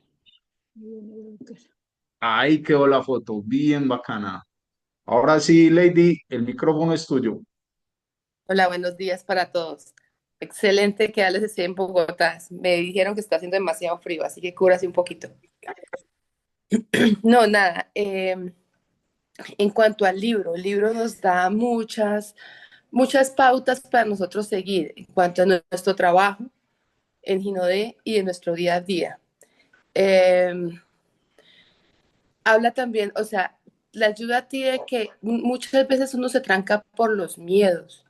Ahí quedó la foto, bien bacana. Ahora sí, Lady, el micrófono es tuyo. Hola, buenos días para todos. Excelente que Alex esté en Bogotá. Me dijeron que está haciendo demasiado frío, así que cúbrase un poquito. No, nada. En cuanto al libro, el libro nos da muchas pautas para nosotros seguir en cuanto a nuestro trabajo en Ginodé y en nuestro día a día. Eh, Habla también, o sea, le ayuda a ti de que muchas veces uno se tranca por los miedos.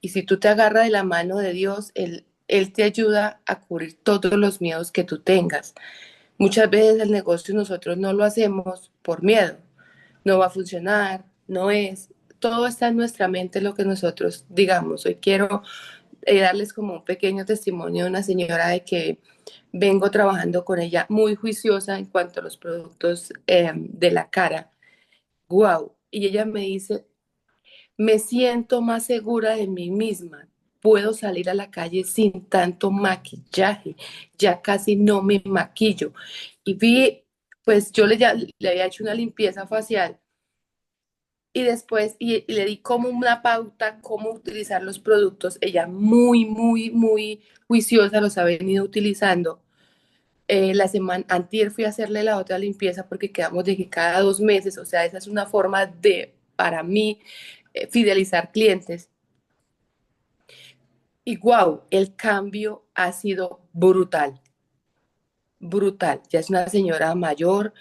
Y si tú te agarras de la mano de Dios, Él te ayuda a cubrir todos los miedos que tú tengas. Muchas veces el negocio nosotros no lo hacemos por miedo. No va a funcionar, no es. Todo está en nuestra mente lo que nosotros digamos. Hoy quiero darles como un pequeño testimonio de una señora de que vengo trabajando con ella muy juiciosa en cuanto a los productos de la cara. wow. Y ella me dice, me siento más segura de mí misma. Puedo salir a la calle sin tanto maquillaje. Ya casi no me maquillo. Y vi, pues yo le había hecho una limpieza facial y después y le di como una pauta cómo utilizar los productos. Ella muy juiciosa los ha venido utilizando. La semana antier fui a hacerle la otra limpieza porque quedamos de que cada 2 meses, o sea, esa es una forma de, para mí, fidelizar clientes. Y wow, el cambio ha sido brutal, brutal. Ya es una señora mayor,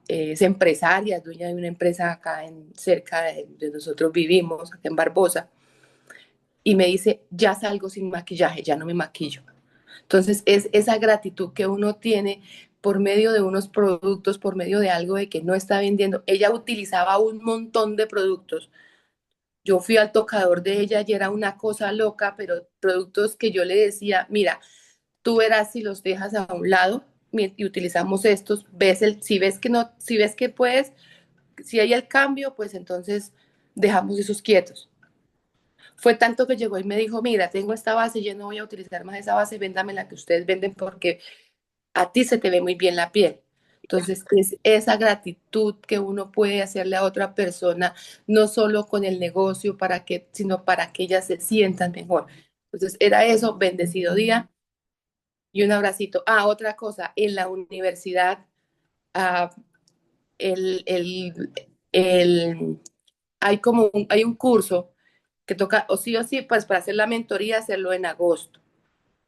es empresaria, es dueña de una empresa acá cerca de nosotros vivimos, acá en Barbosa, y me dice, ya salgo sin maquillaje, ya no me maquillo. Entonces es esa gratitud que uno tiene por medio de unos productos, por medio de algo de que no está vendiendo. Ella utilizaba un montón de productos. Yo fui al tocador de ella y era una cosa loca, pero productos que yo le decía, mira, tú verás si los dejas a un lado y utilizamos estos, si ves que no, si ves que puedes, si hay el cambio, pues entonces dejamos esos quietos. Fue tanto que llegó y me dijo, mira, tengo esta base, yo no voy a utilizar más esa base, véndame la que ustedes venden porque a ti se te ve muy bien la piel. Entonces, es esa gratitud que uno puede hacerle a otra persona, no solo con el negocio, sino para que ellas se sientan mejor. Entonces, era eso, bendecido día y un abracito. Ah, otra cosa, en la universidad, ah, el, el, hay un curso que toca, o sí, pues para hacer la mentoría, hacerlo en agosto,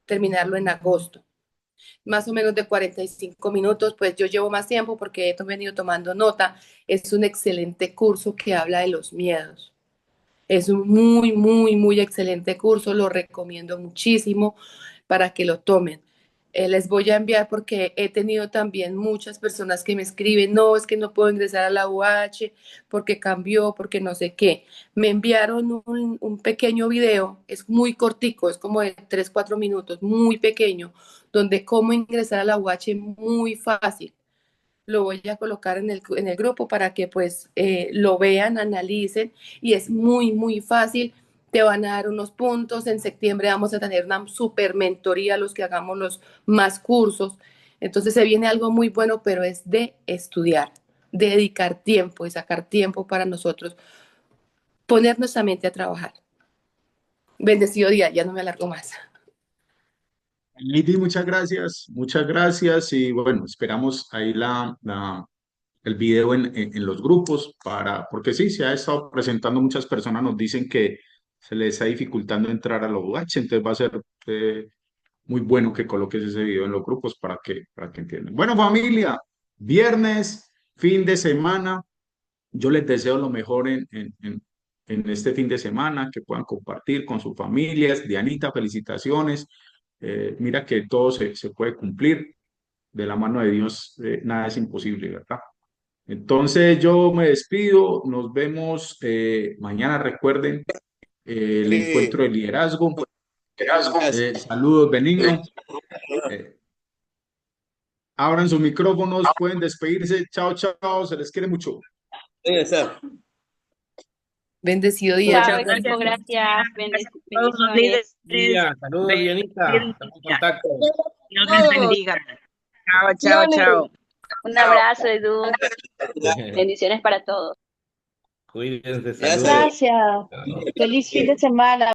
terminarlo en agosto. Más o menos de 45 minutos, pues yo llevo más tiempo porque he venido tomando nota. Es un excelente curso que habla de los miedos. Es un muy excelente curso, lo recomiendo muchísimo para que lo tomen. Les voy a enviar porque he tenido también muchas personas que me escriben, no, es que no puedo ingresar a la UH porque cambió, porque no sé qué. Me enviaron un pequeño video, es muy cortico, es como de 3, 4 minutos, muy pequeño, donde cómo ingresar a la UH muy fácil. Lo voy a colocar en el grupo para que pues lo vean, analicen y es muy fácil. Te van a dar unos puntos. En septiembre vamos a tener una super mentoría los que hagamos los más cursos. Entonces se viene algo muy bueno, pero es de estudiar, de dedicar tiempo y sacar tiempo para nosotros, poner nuestra mente a trabajar. Bendecido día, ya no me alargo más. Lady, muchas gracias y bueno, esperamos ahí el video en los grupos porque sí, se ha estado presentando, muchas personas nos dicen que se les está dificultando entrar a la UH, entonces va a ser muy bueno que coloques ese video en los grupos para que entiendan. Bueno, familia, viernes, fin de semana, yo les deseo lo mejor en este fin de semana, que puedan compartir con sus familias. Dianita, felicitaciones. Mira que todo se puede cumplir. De la mano de Dios, nada es imposible, ¿verdad? Entonces yo me despido. Nos vemos mañana. Recuerden el encuentro de liderazgo. Saludos, Benigno. Abran sus micrófonos, pueden despedirse. Chao, chao. Se les quiere mucho. Bendecido día. Chao, Muchas equipo, gracias. gracias. Todos los Bendiciones. líderes. Saludos, Dianita. Estamos en contacto. Dios les bendiga. Chao, chao, chao. Un abrazo, Edu. Bendiciones para todos. Cuídense, saludos. Gracias. Feliz fin de semana.